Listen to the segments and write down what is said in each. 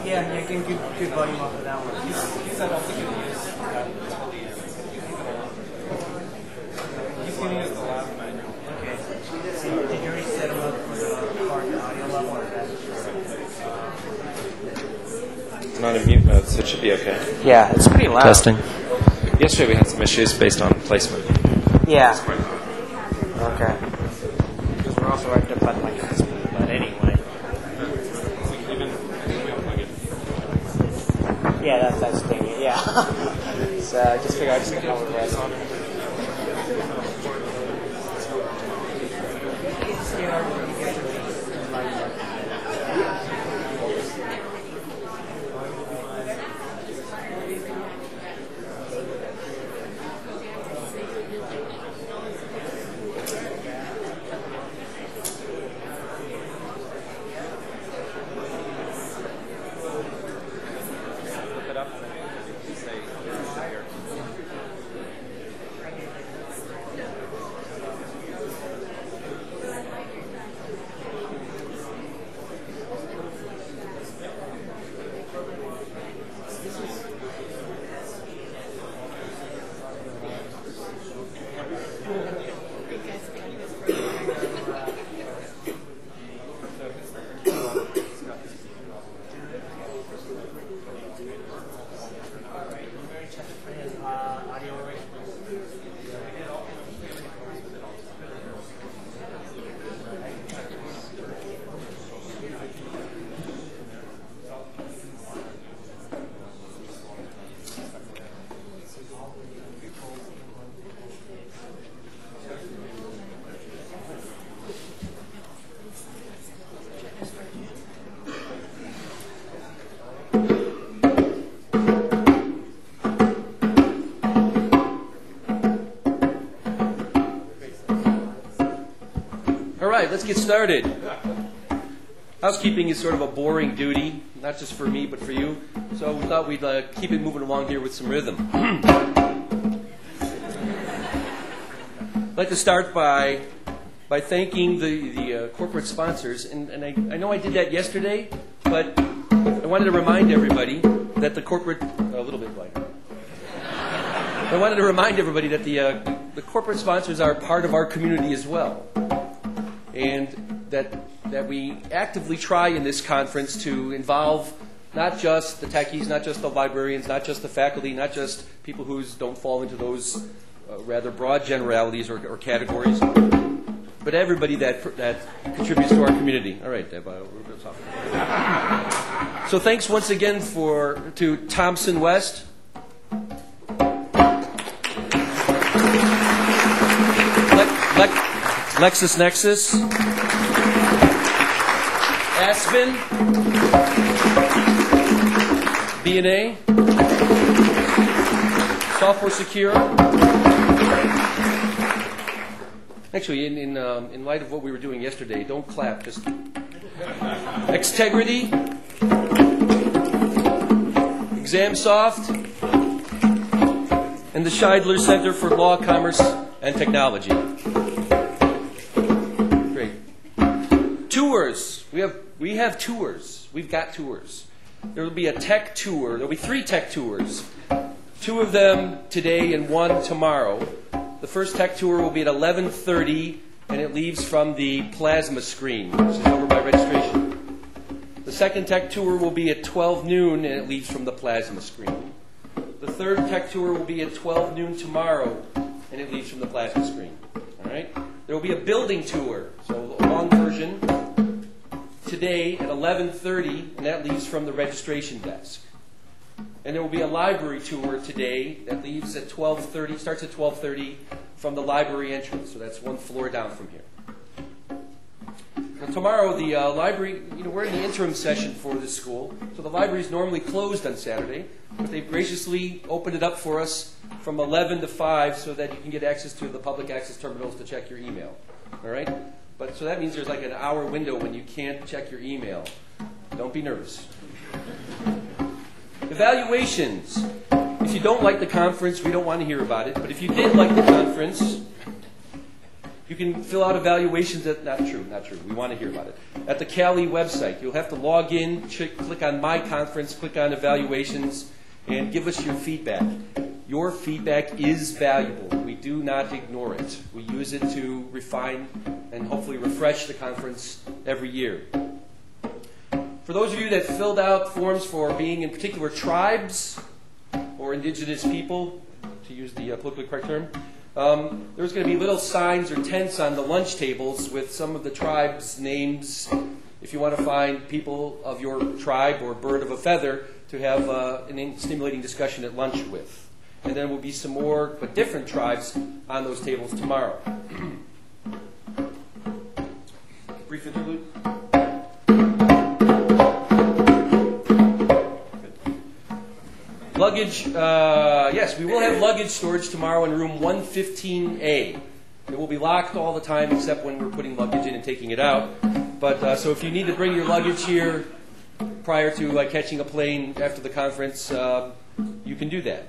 Yeah, you can good volume off of that one. He's I don't think it is until the end. He's going to use the last manual. Okay. So did you already set them up for the audio level or that? Not in mute mode, so it should be okay. Yeah, it's pretty loud. Testing. Yesterday we had some issues based on placement. Yeah. Okay. Because we're also right up at like this, but anyway. Yeah, that's the thing. Yeah. So I just figured I'd just come over this on. Let's get started. Housekeeping is sort of a boring duty, not just for me, but for you. So we thought we'd keep it moving along here with some rhythm. I'd like to start by thanking the corporate sponsors. And I know I did that yesterday, but I wanted to remind everybody that the corporate... a little bit lighter. I wanted to remind everybody that the corporate sponsors are part of our community as well. And that we actively try in this conference to involve not just the techies, not just the librarians, not just the faculty, not just people who don't fall into those rather broad generalities or categories, but everybody that contributes to our community. All right, Deb, we're going to talk. So thanks once again to Thompson West. LexisNexis, Aspen, B&A, Software Secure. Actually, in light of what we were doing yesterday, don't clap, just Xtegrity, ExamSoft, and the Scheidler Center for Law, Commerce, and Technology. Tours. We have tours. We've got tours. There will be a tech tour. There will be 3 tech tours. 2 of them today and 1 tomorrow. The first tech tour will be at 11:30, and it leaves from the plasma screen, which is over by registration. The second tech tour will be at 12 noon, and it leaves from the plasma screen. The third tech tour will be at 12 noon tomorrow, and it leaves from the plasma screen. All right? There will be a building tour, so a long version, today at 11:30, and that leaves from the registration desk. And there will be a library tour today that leaves at 12:30, starts at 12:30, from the library entrance. So that's one floor down from here. Now, tomorrow, the library, we're in the interim session for this school. So the library is normally closed on Saturday, but they've graciously opened it up for us from 11 to 5 so that you can get access to the public access terminals to check your email. All right? So that means there's like an hour window when you can't check your email. Don't be nervous. Evaluations. If you don't like the conference, we don't want to hear about it. But if you did like the conference, you can fill out evaluations not true. We want to hear about it. At the CALI website, you'll have to log in, click on My Conference, click on Evaluations, and give us your feedback. Your feedback is valuable. We do not ignore it. We use it to refine and hopefully refresh the conference every year. For those of you that filled out forms for being in particular tribes or indigenous people, to use the politically correct term, there's going to be little signs or tents on the lunch tables with some of the tribes' names if you want to find people of your tribe or bird of a feather to have an stimulating discussion at lunch with. And then there will be some more, but different tribes on those tables tomorrow. Brief interlude. Luggage, yes, we will have luggage storage tomorrow in room 115A. It will be locked all the time except when we're putting luggage in and taking it out. But so if you need to bring your luggage here prior to catching a plane after the conference, you can do that.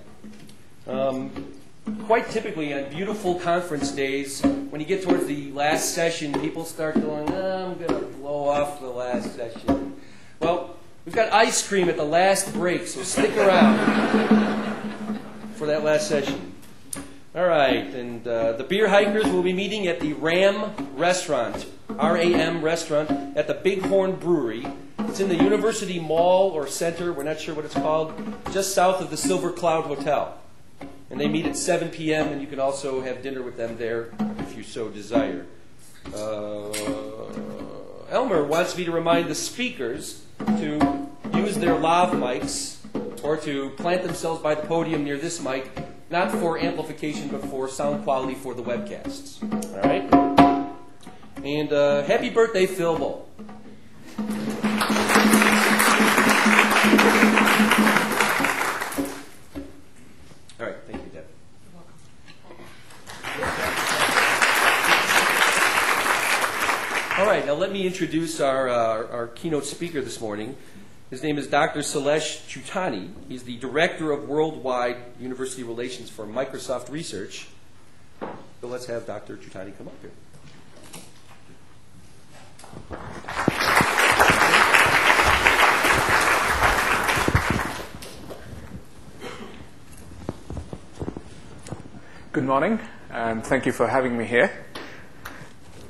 Quite typically on beautiful conference days, when you get towards the last session, people start going, I'm going to blow off the last session. Well, we've got ice cream at the last break, so stick around for that last session. All right, and the beer hikers will be meeting at the RAM restaurant, RAM restaurant, at the Bighorn Brewery. It's in the University Mall or Center, we're not sure what it's called, just south of the Silver Cloud Hotel. And they meet at 7 p.m., and you can also have dinner with them there if you so desire. Elmer wants me to remind the speakers to use their lav mics or to plant themselves by the podium near this mic, not for amplification, but for sound quality for the webcasts. All right? And happy birthday, Phil Bull. All right, thank you, Deb. All right, now let me introduce our keynote speaker this morning. His name is Dr. Sailesh Chutani. He's the Director of Worldwide University Relations for Microsoft Research. So let's have Dr. Chutani come up here. Good morning, and thank you for having me here.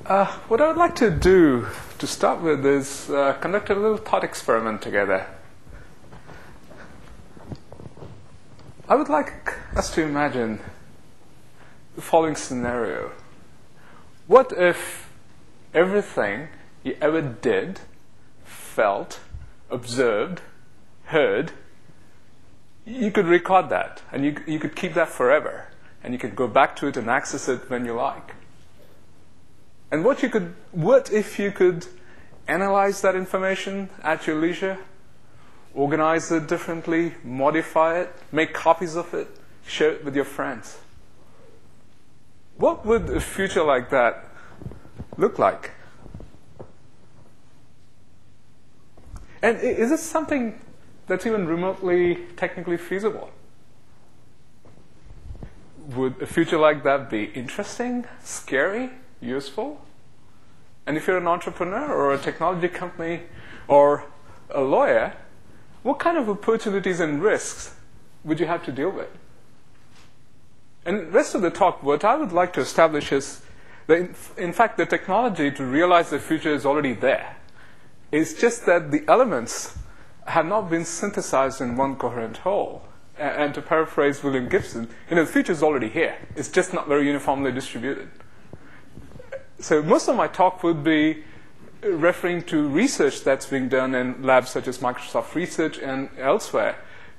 What I would like to do to start with is conduct a little thought experiment together. I would like us to imagine the following scenario. What if everything you ever did, felt, observed, heard, you could record that, and you could keep that forever. And you can go back to it and access it when you like. And what if you could analyze that information at your leisure, organize it differently, modify it, make copies of it, share it with your friends? What would a future like that look like? And is it something that's even remotely technically feasible? Would a future like that be interesting, scary, useful? And if you're an entrepreneur or a technology company or a lawyer, what kind of opportunities and risks would you have to deal with? And the rest of the talk, what I would like to establish is that, in fact, the technology to realize the future is already there. It's just that the elements have not been synthesized in one coherent whole. And to paraphrase William Gibson, the future is already here. It's just not very uniformly distributed. So most of my talk would be referring to research that's being done in labs such as Microsoft Research and elsewhere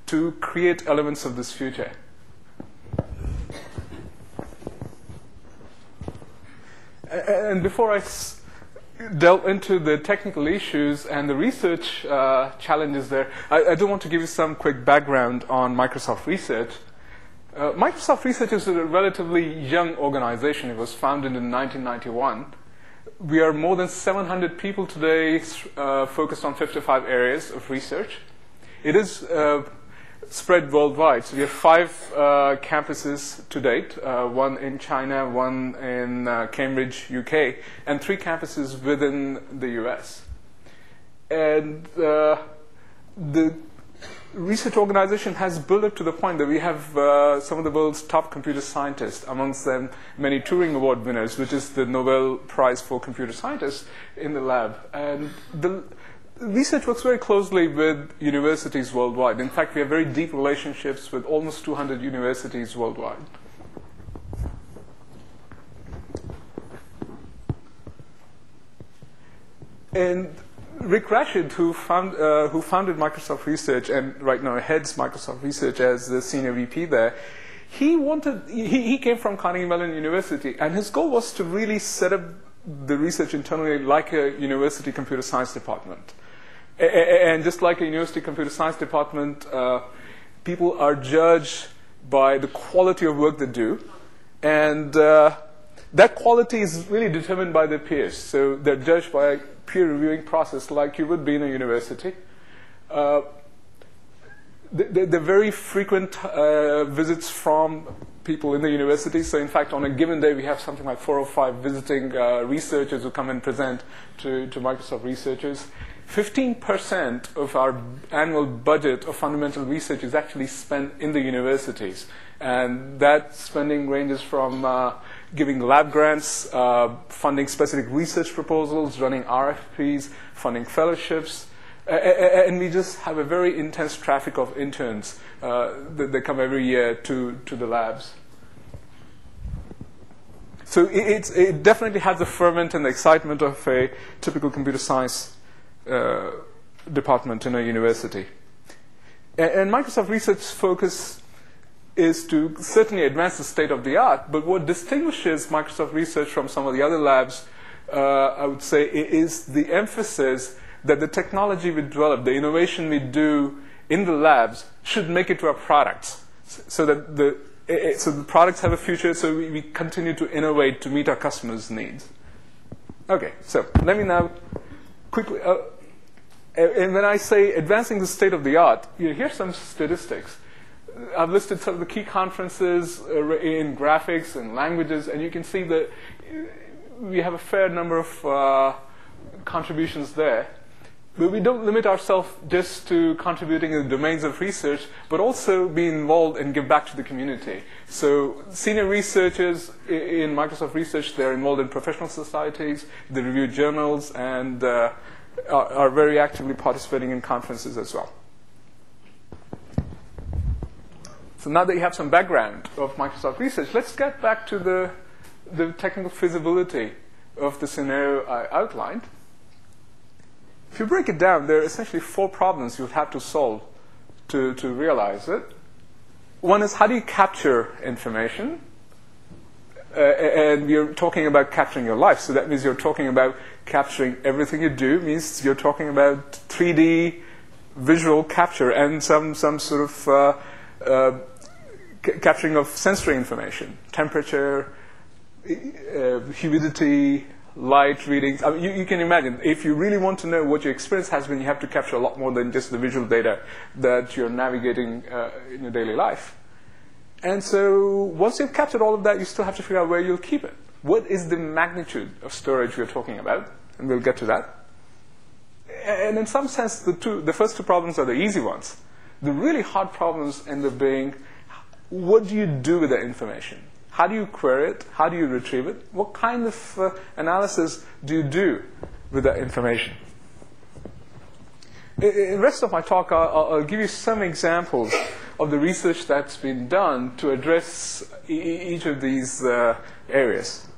to create elements of this future. And before I delve into the technical issues and the research challenges there, I do want to give you some quick background on Microsoft Research. Microsoft Research is a relatively young organization. It was founded in 1991. We are more than 700 people today, focused on 55 areas of research. It is spread worldwide. So we have 5 campuses to date, one in China, one in Cambridge, UK, and 3 campuses within the US. And the research organization has built up to the point that we have some of the world's top computer scientists, amongst them many Turing Award winners, which is the Nobel Prize for computer scientists, in the lab. And the research works very closely with universities worldwide. In fact, we have very deep relationships with almost 200 universities worldwide. And Rick Rashid, who founded Microsoft Research and right now heads Microsoft Research as the senior VP there, he came from Carnegie Mellon University, and his goal was to really set up the research internally like a university computer science department. And just like a university computer science department, people are judged by the quality of work they do. And that quality is really determined by their peers. So they're judged by a peer reviewing process like you would be in a university. There are very frequent visits from people in the university. So in fact, on a given day, we have something like 4 or 5 visiting researchers who come and present to Microsoft researchers. 15% of our annual budget of fundamental research is actually spent in the universities. And that spending ranges from giving lab grants, funding specific research proposals, running RFPs, funding fellowships. And we just have a very intense traffic of interns that come every year to the labs. So it definitely has the ferment and the excitement of a typical computer science department in a university. And Microsoft Research's focus is to certainly advance the state of the art, but what distinguishes Microsoft Research from some of the other labs, I would say, is the emphasis that the technology we develop, the innovation we do in the labs, should make it to our products, so that the products have a future, so we continue to innovate to meet our customers' needs. Okay, so let me now quickly, and when I say advancing the state of the art, here's some statistics. I've listed some of the key conferences in graphics and languages, and you can see that we have a fair number of contributions there. But we don't limit ourselves just to contributing in the domains of research, but also be involved and give back to the community. So senior researchers in Microsoft Research, they're involved in professional societies, they review journals, and are very actively participating in conferences as well. So now that you have some background of Microsoft Research, let's get back to the technical feasibility of the scenario I outlined. If you break it down, there are essentially 4 problems you'll have to solve to realize it. One is, how do you capture information? And we're talking about capturing your life. So that means you're talking about capturing everything you do. It means you're talking about 3D visual capture and some sort of capturing of sensory information, temperature, humidity, light readings. I mean, you can imagine, if you really want to know what your experience has been, you have to capture a lot more than just the visual data that you're navigating in your daily life. And so once you've captured all of that, you still have to figure out where you'll keep it. What is the magnitude of storage we're talking about? And we'll get to that. And in some sense, the first 2 problems are the easy ones. The really hard problems end up being, what do you do with that information? How do you query it? How do you retrieve it? What kind of analysis do you do with that information? In the rest of my talk, I'll give you some examples of the research that's been done to address each of these areas.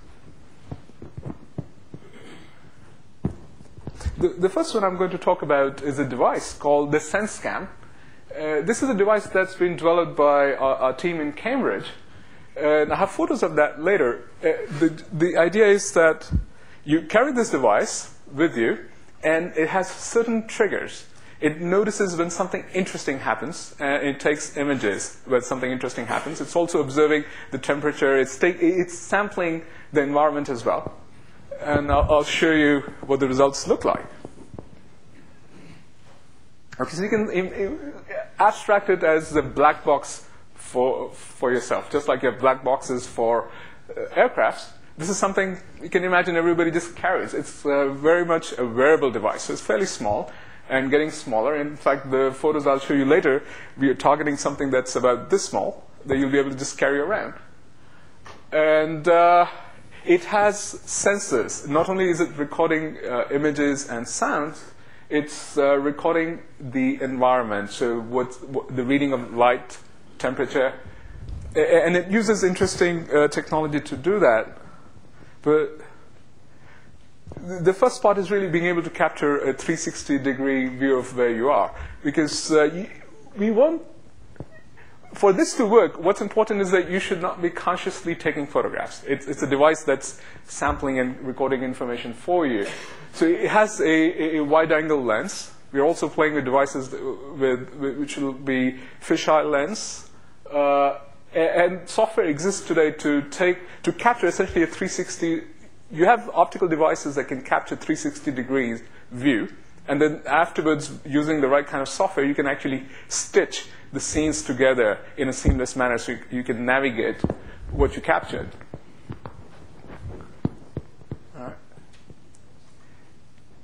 The first one I'm going to talk about is a device called the SenseCam. This is a device that's been developed by our team in Cambridge. And I have photos of that later. The idea is that you carry this device with you, and it has certain triggers. It notices when something interesting happens, and it takes images when something interesting happens. It's also observing the temperature. It's sampling the environment as well. And I'll show you what the results look like. Okay, so you can abstract it as a black box for yourself, just like you have black boxes for aircrafts. This is something you can imagine everybody just carries. It's very much a wearable device, so it's fairly small and getting smaller. In fact, the photos I'll show you later, we are targeting something that's about this small that you'll be able to just carry around. And it has sensors. Not only is it recording images and sounds, it's recording the environment, so what the reading of light, temperature, and it uses interesting technology to do that. But the first part is really being able to capture a 360-degree view of where you are, because we want, for this to work, what's important is that you should not be consciously taking photographs. It's a device that's sampling and recording information for you. So it has a wide-angle lens. We're also playing with devices which will be fisheye lens. And software exists today to capture essentially a 360. You have optical devices that can capture 360 degrees view. And then afterwards, using the right kind of software, you can actually stitch the scenes together in a seamless manner so you can navigate what you captured.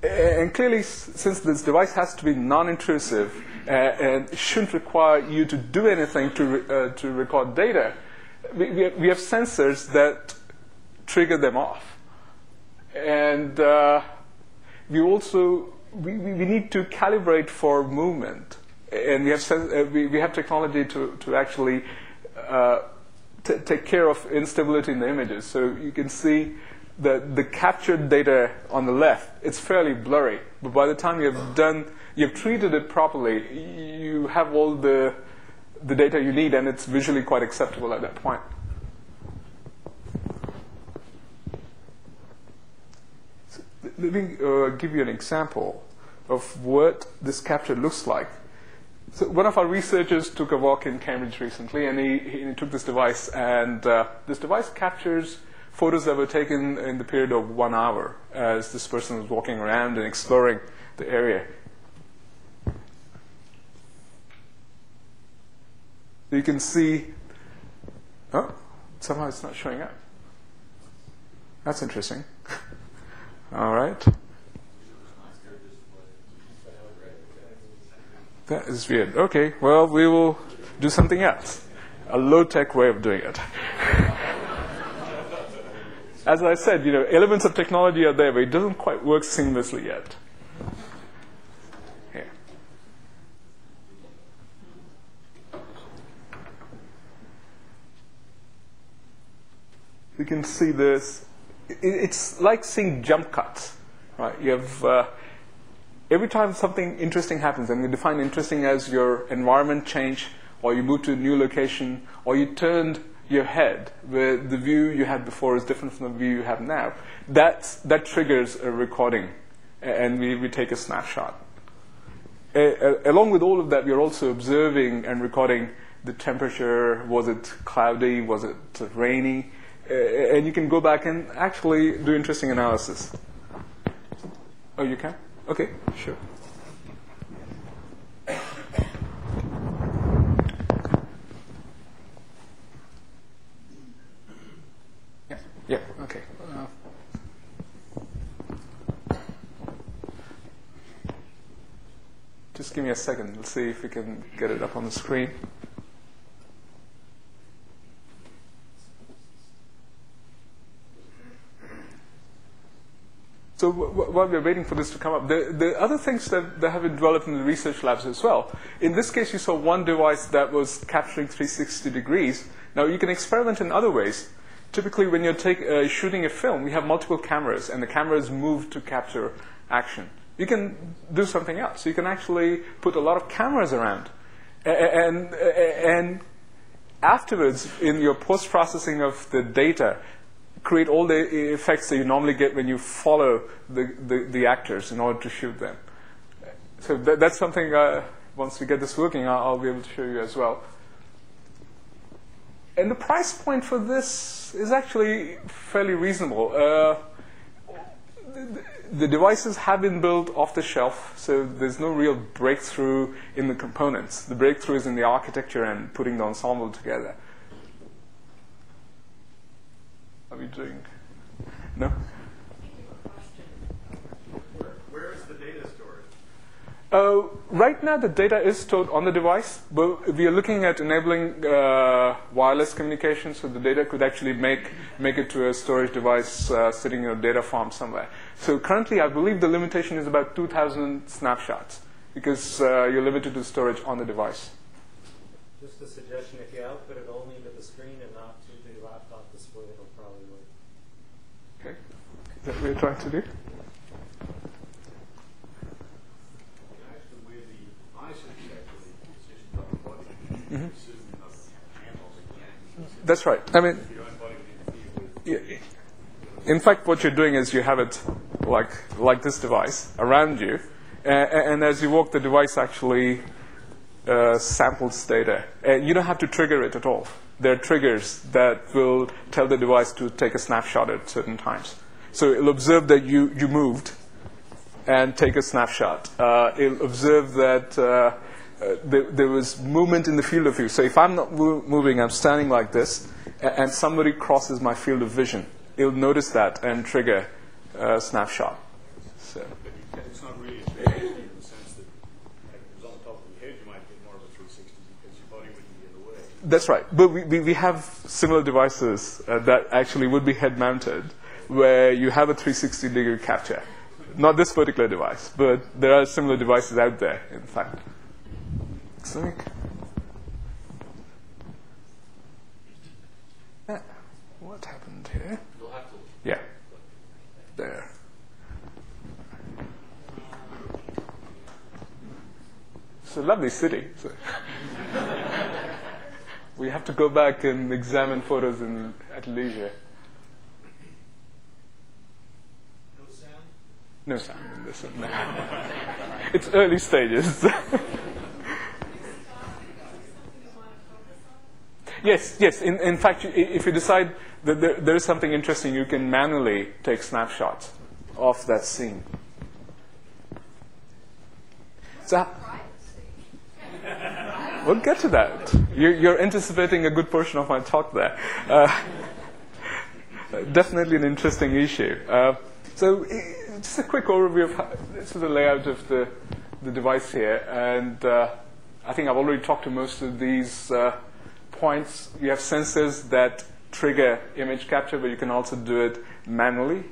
And clearly, since this device has to be non-intrusive and shouldn't require you to do anything to record data, we have sensors that trigger them off. And we need to calibrate for movement. And we have technology to actually take care of instability in the images. So you can see the captured data on the left, it's fairly blurry. But by the time you've treated it properly, you have all the data you need, and it's visually quite acceptable at that point. So let me give you an example of what this capture looks like. So one of our researchers took a walk in Cambridge recently, and he took this device, and this device captures photos that were taken in the period of 1 hour as this person was walking around and exploring the area. You can see, oh, somehow it's not showing up. That's interesting. All right. That is weird. Okay, well, we will do something else. A low-tech way of doing it. As I said, elements of technology are there, but it doesn't quite work seamlessly yet. Here. You can see this. It's like seeing jump cuts, right? You have every time something interesting happens, and we define interesting as your environment change, or you move to a new location, or you turned your head, where the view you had before is different from the view you have now. That triggers a recording, and we take a snapshot. Along with all of that, we are also observing and recording the temperature. Was it cloudy? Was it rainy? And you can go back and actually do interesting analysis. Oh, you can? Okay, sure. Yeah, okay. Just give me a second. Let's see if we can get it up on the screen. So while we're waiting for this to come up, the other things that have been developed in the research labs as well. In this case, you saw one device that was capturing 360 degrees. Now, you can experiment in other ways. Typically, when you're shooting a film, we have multiple cameras, and the cameras move to capture action. You can do something else. You can actually put a lot of cameras around and afterwards, in your post-processing of the data, create all the effects that you normally get when you follow the actors in order to shoot them. So that's something, once we get this working, I'll be able to show you as well. And the price point for this is actually fairly reasonable. The devices have been built off the shelf, so there's no real breakthrough in the components. The breakthrough is in the architecture and putting the ensemble together. Are we doing? No? Where is the data stored? Right now, the data is stored on the device, but we are looking at enabling wireless communication, so the data could actually make it to a storage device sitting in a data farm somewhere. So currently, I believe the limitation is about 2,000 snapshots, because you're limited to storage on the device. Just a suggestion, if you output it only to the screen and not to the laptop display, it'll probably work. Okay. Is that what you're trying to do? That's right. I mean, in fact, what you're doing is you have it like this device around you, and as you walk, the device actually samples data. And you don't have to trigger it at all. There are triggers that will tell the device to take a snapshot at certain times. So it'll observe that you moved and take a snapshot. It'll observe that there was movement in the field of view. So if I'm not moving, I'm standing like this, and somebody crosses my field of vision, it'll notice that and trigger a snapshot. So. It's not really a 360 in the sense that if it was on top of your head, you might get more of a 360 because your body wouldn't be in the way. That's right. But we have similar devices that actually would be head-mounted, where you have a 360-degree capture. Not this particular device, but there are similar devices out there, in fact. What happened here? Yeah. There. It's a lovely city. So we have to go back and examine photos at leisure. No sound? No sound in this one. No. It's early stages. Yes. In fact, if you decide that there is something interesting, you can manually take snapshots of that scene. So, we'll get to that. You're anticipating a good portion of my talk there. Definitely an interesting issue. So, just a quick overview of this is the layout of the device here, and I think I've already talked to most of these points. You have sensors that trigger image capture, but you can also do it manually.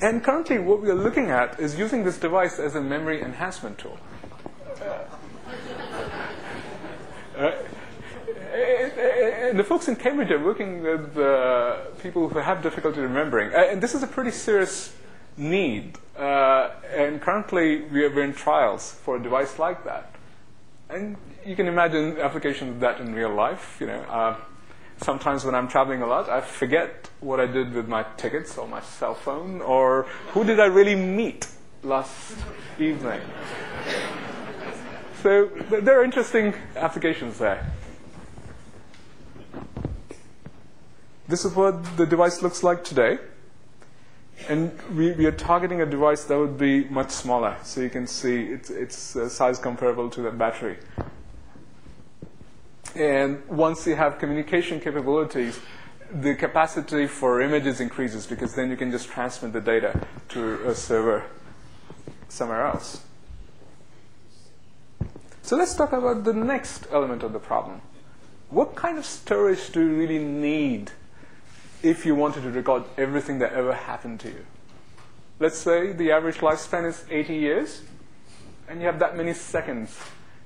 And currently, what we are looking at is using this device as a memory enhancement tool. And the folks in Cambridge are working with people who have difficulty remembering. And this is a pretty serious need. And currently, we're in trials for a device like that. And you can imagine applications of that in real life. Sometimes when I'm traveling a lot, I forget what I did with my tickets or my cell phone, or who did I really meet last evening. So there are interesting applications there. This is what the device looks like today. And we are targeting a device that would be much smaller. So you can see it's size comparable to the battery. And once you have communication capabilities, the capacity for images increases, because then you can just transmit the data to a server somewhere else. So let's talk about the next element of the problem. What kind of storage do you really need if you wanted to record everything that ever happened to you? Let's say the average lifespan is 80 years, and you have that many seconds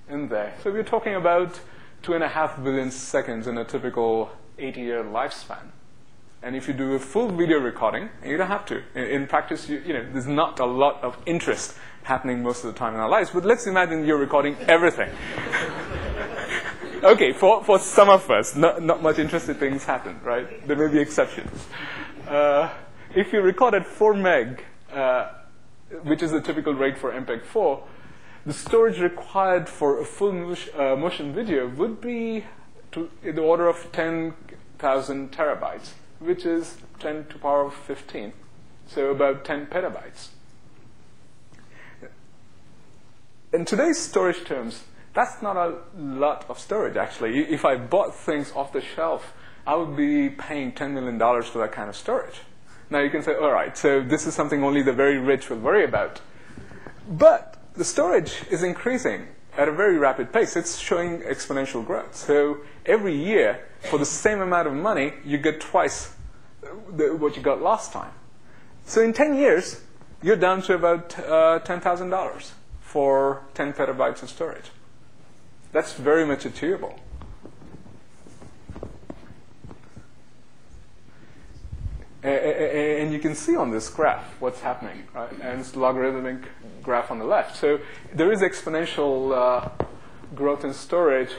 in there. So we're talking about 2.5 billion seconds in a typical 80-year lifespan. And if you do a full video recording, and you don't have to. In practice, there's not a lot of interest happening most of the time in our lives. But let's imagine you're recording everything. Okay, for some of us, not much interesting things happen, right? There may be exceptions. If you record at 4 meg, which is the typical rate for MPEG-4, the storage required for a full motion video would be in the order of 10,000 terabytes, which is 10 to the power of 15, so about 10 petabytes. In today's storage terms, that's not a lot of storage, actually. If I bought things off the shelf, I would be paying $10 million for that kind of storage. Now you can say, all right, so this is something only the very rich will worry about. But the storage is increasing at a very rapid pace. It's showing exponential growth. So every year, for the same amount of money, you get twice what you got last time. So in 10 years, you're down to about $10,000 for 10 petabytes of storage. That's very much achievable. And you can see on this graph what's happening, right? And it's logarithmic graph on the left. So there is exponential growth in storage.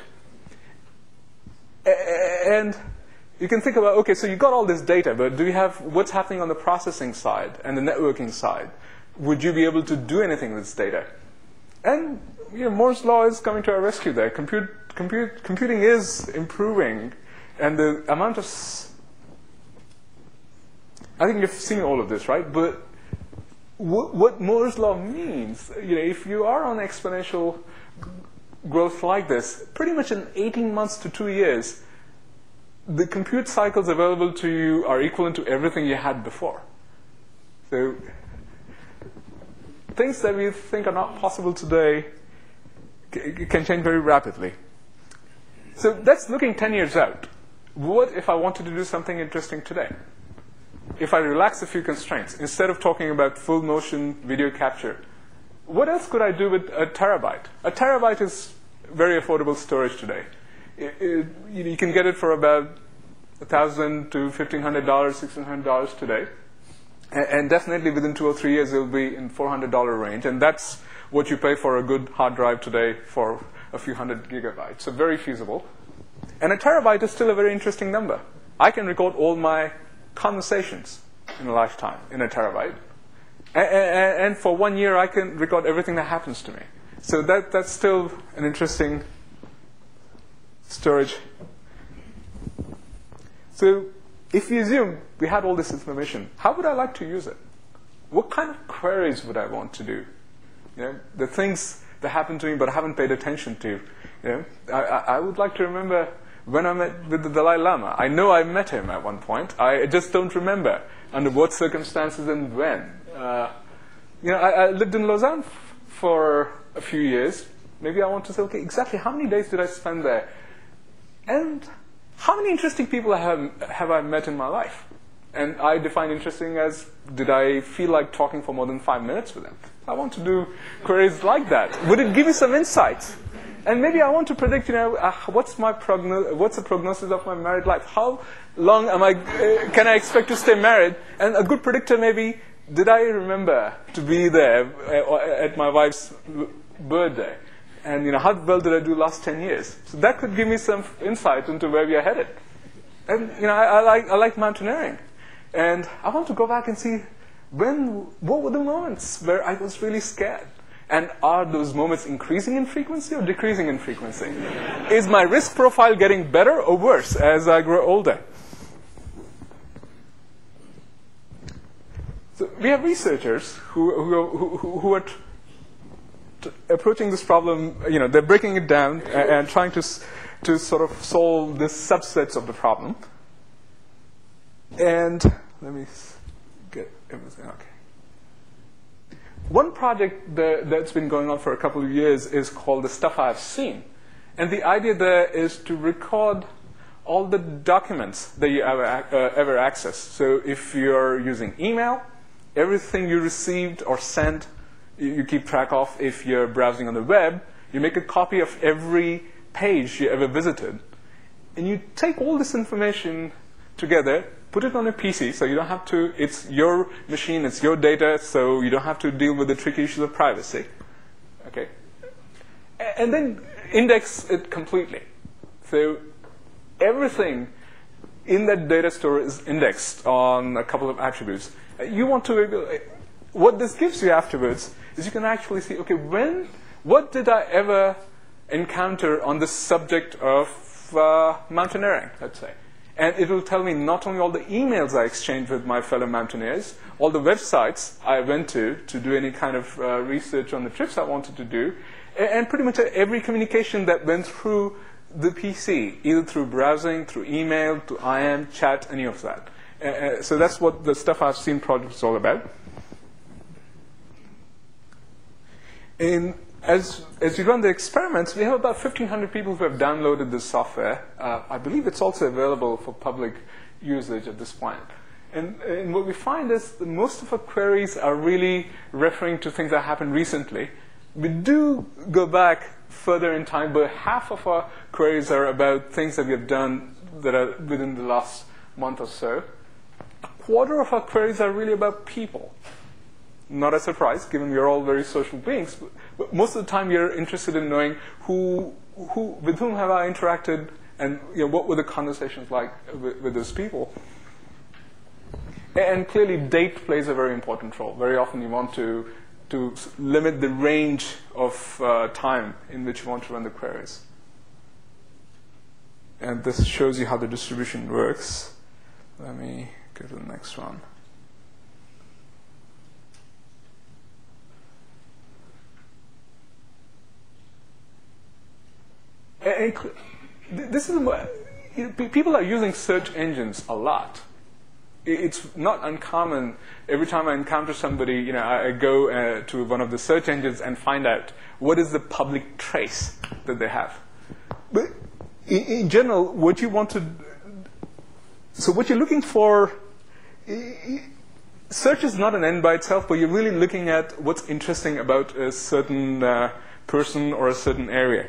And you can think about, okay, so you got all this data, but do you have what's happening on the processing side and the networking side? Would you be able to do anything with this data? And Moore's law is coming to our rescue there. Computing is improving, and the amount of I think you've seen all of this, right? But what Moore's law means, if you are on exponential growth like this, pretty much in 18 months to 2 years, the compute cycles available to you are equivalent to everything you had before. So things that we think are not possible today can change very rapidly. So that's looking 10 years out. What if I wanted to do something interesting today? If I relax a few constraints, instead of talking about full motion video capture, what else could I do with a terabyte? A terabyte is very affordable storage today. You can get it for about $1,000 to $1,500, $1,600 today. And definitely within 2 or 3 years, it'll be in $400 range. And that's what you pay for a good hard drive today for a few hundred gigabytes. So very feasible. And a terabyte is still a very interesting number. I can record all my conversations in a lifetime in a terabyte. And for 1 year, I can record everything that happens to me. So that's still an interesting storage. So if you assume we had all this information, how would I like to use it? What kind of queries would I want to do? The things that happen to me but I haven't paid attention to. I would like to remember when I met with the Dalai Lama. I know I met him at one point. I just don't remember under what circumstances and when. I lived in Lausanne for a few years. Maybe I want to say, okay, exactly how many days did I spend there? And how many interesting people have I met in my life? And I define interesting as, did I feel like talking for more than 5 minutes with them? I want to do queries like that. Would it give you some insights? And maybe I want to predict, what's the prognosis of my married life? How long can I expect to stay married? And a good predictor maybe, did I remember to be there at my wife's birthday? And how well did I do last 10 years? So that could give me some insight into where we are headed. And I like mountaineering, and I want to go back and see what were the moments where I was really scared. And are those moments increasing in frequency or decreasing in frequency? Is my risk profile getting better or worse as I grow older? So we have researchers who are approaching this problem. They're breaking it down and trying to sort of solve the subsets of the problem. And let me get everything. Okay. One project that's been going on for a couple of years is called The Stuff I've Seen. And the idea there is to record all the documents that you ever access. So if you're using email, everything you received or sent, you keep track of. If you're browsing on the web, you make a copy of every page you ever visited. And you take all this information together, put it on a PC, so you don't have to, it's your machine, it's your data, so you don't have to deal with the tricky issues of privacy. Okay? And then index it completely. So everything in that data store is indexed on a couple of attributes. You want to, what this gives you afterwards is you can actually see, okay, what did I ever encounter on the subject of mountaineering, let's say. And it will tell me not only all the emails I exchanged with my fellow mountaineers, all the websites I went to do any kind of research on the trips I wanted to do, and pretty much every communication that went through the PC, either through browsing, through email, to IM, chat, any of that. So that's what the Stuff I've Seen project is all about. As you run the experiments, we have about 1,500 people who have downloaded this software. I believe it's also available for public usage at this point. And what we find is that most of our queries are really referring to things that happened recently. We do go back further in time, but half of our queries are about things that we have done that are within the last month or so. A quarter of our queries are really about people. Not a surprise, given we are all very social beings. But most of the time, you're interested in knowing with whom have I interacted, and what were the conversations like with those people. And clearly, date plays a very important role. Very often, you want to limit the range of time in which you want to run the queries. And this shows you how the distribution works. Let me go to the next one. And this is people are using search engines a lot. It's not uncommon. Every time I encounter somebody, I go to one of the search engines and find out what is the public trace that they have. But in general, what you want to, so what you're looking for, search is not an end by itself, but you're really looking at what's interesting about a certain person or a certain area.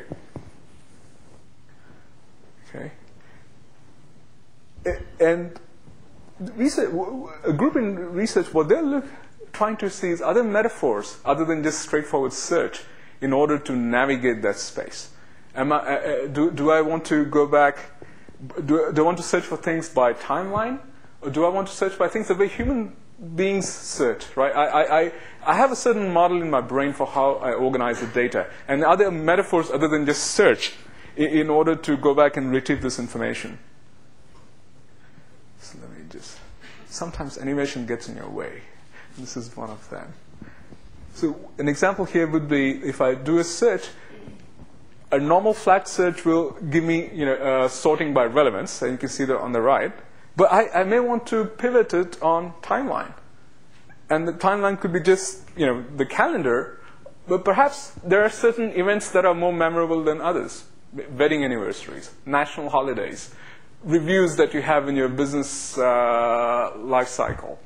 Okay. And a group in research, what they're trying to see is other metaphors other than just straightforward search in order to navigate that space. Do I want to go back? Do I want to search for things by timeline, or do I want to search by things the way human beings search? Right? I have a certain model in my brain for how I organize the data, and are there metaphors other than just search in order to go back and retrieve this information? So let me just, sometimes animation gets in your way. This is one of them. So an example here would be if I do a search, a normal flat search will give me sorting by relevance, and you can see that on the right. But I may want to pivot it on timeline. And the timeline could be just the calendar, but perhaps there are certain events that are more memorable than others. Wedding anniversaries, national holidays, reviews that you have in your business life cycle.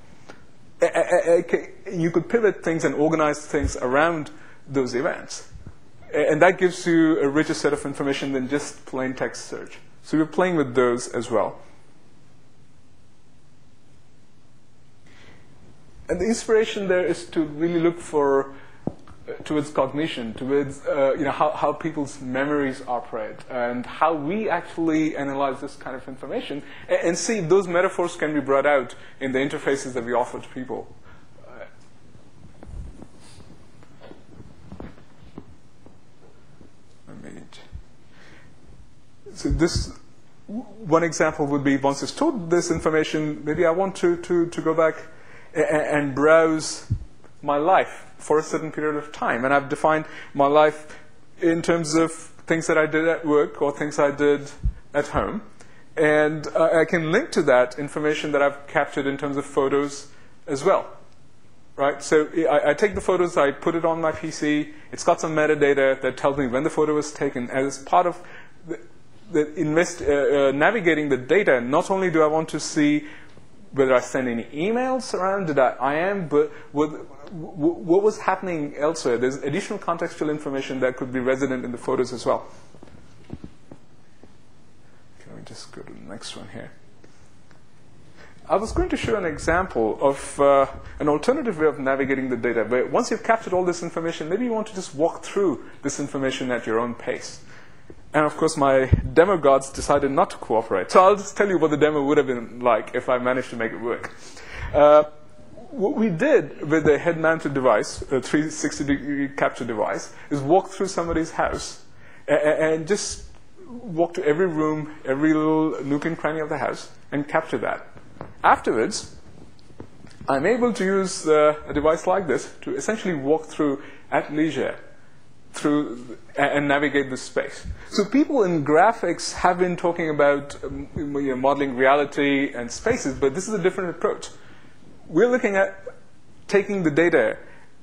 You could pivot things and organize things around those events. And that gives you a richer set of information than just plain text search. So we're playing with those as well. And the inspiration there is to really look towards cognition, towards how people's memories operate, and how we actually analyze this kind of information, and see if those metaphors can be brought out in the interfaces that we offer to people. So this one example would be, once it's stored this information, maybe I want to go back and browse my life for a certain period of time. And I've defined my life in terms of things that I did at work or things I did at home. And I can link to that information that I've captured in terms of photos as well. Right? So I take the photos, I put it on my PC. It's got some metadata that tells me when the photo was taken. As part of navigating the data, not only do I want to see whether I send any emails around, but what was happening elsewhere. There's additional contextual information that could be resident in the photos as well. Can we just go to the next one here? I was going to show an example of an alternative way of navigating the data, where once you've captured all this information, maybe you want to just walk through this information at your own pace. And of course, my demo gods decided not to cooperate. So I'll just tell you what the demo would have been like if I managed to make it work. What we did with the head-mounted device, a 360-degree capture device, is walk through somebody's house and just walk to every room, every little nook and cranny of the house, and capture that. Afterwards, I'm able to use a device like this to essentially walk through at leisure through and navigate the space. So people in graphics have been talking about modeling reality and spaces, but this is a different approach. We're looking at taking the data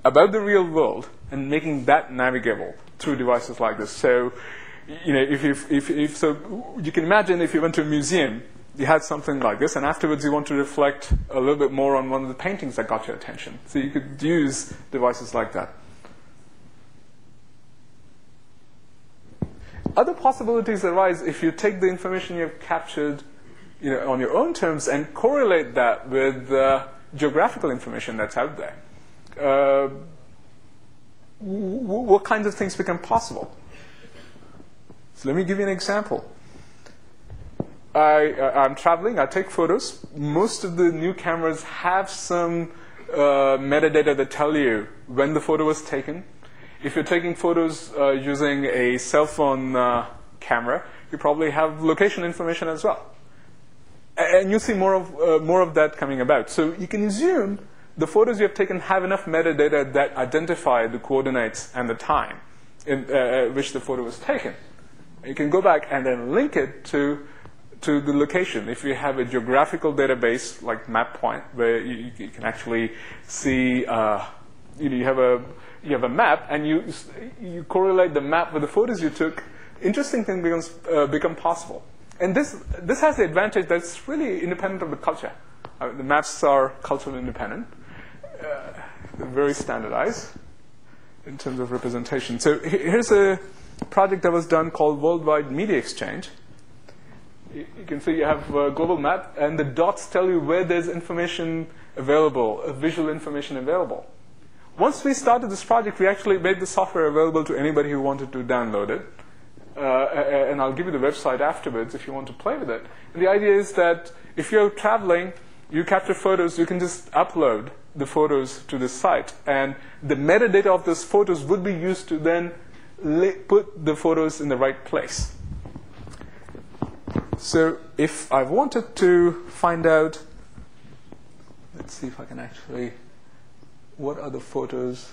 about the real world and making that navigable through devices like this. So, if so, you can imagine if you went to a museum, you had something like this, and afterwards you want to reflect a little bit more on one of the paintings that got your attention. So you could use devices like that. Other possibilities arise if you take the information you've captured on your own terms and correlate that with geographical information that's out there. What kinds of things become possible? So let me give you an example. I'm traveling, I take photos. Most of the new cameras have some metadata that tell you when the photo was taken. If you're taking photos using a cell phone camera, you probably have location information as well. And you'll see more of that coming about. So you can assume the photos you have taken have enough metadata that identify the coordinates and the time in which the photo was taken. You can go back and then link it to the location. If you have a geographical database like MapPoint, where you can actually see, you have a map, and you correlate the map with the photos you took, interesting things become possible. And this has the advantage that it's really independent of the culture. The maps are culturally independent, very standardized in terms of representation. So here's a project that was done called Worldwide Media Exchange. You can see you have a global map, and the dots tell you where there's information available, visual information available. Once we started this project, we actually made the software available to anybody who wanted to download it. And I'll give you the website afterwards if you want to play with it. And the idea is that if you're traveling, you capture photos, you can just upload the photos to this site. And the metadata of those photos would be used to then put the photos in the right place. So if I wanted to find out, let's see if I can actually, what are the photos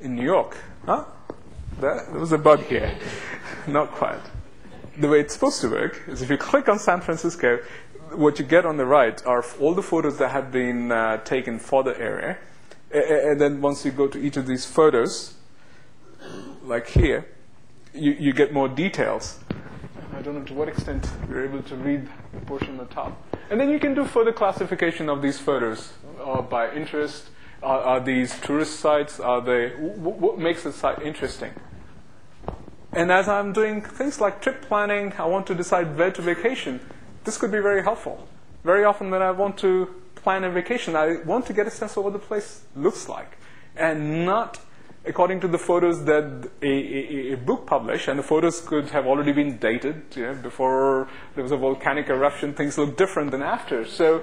in New York? Huh? There was a bug here. Not quite. The way it's supposed to work is if you click on San Francisco, what you get on the right are all the photos that have been taken for the area. And then once you go to each of these photos, like here, you get more details. I don't know to what extent you're able to read the portion on the top. And then you can do further classification of these photos by interest. Are these tourist sites? Are they? What makes a site interesting? And as I'm doing things like trip planning, I want to decide where to vacation. This could be very helpful. Very often when I want to plan a vacation, I want to get a sense of what the place looks like, and not according to the photos that a book published. And the photos could have already been dated. Before there was a volcanic eruption, things look different than after. So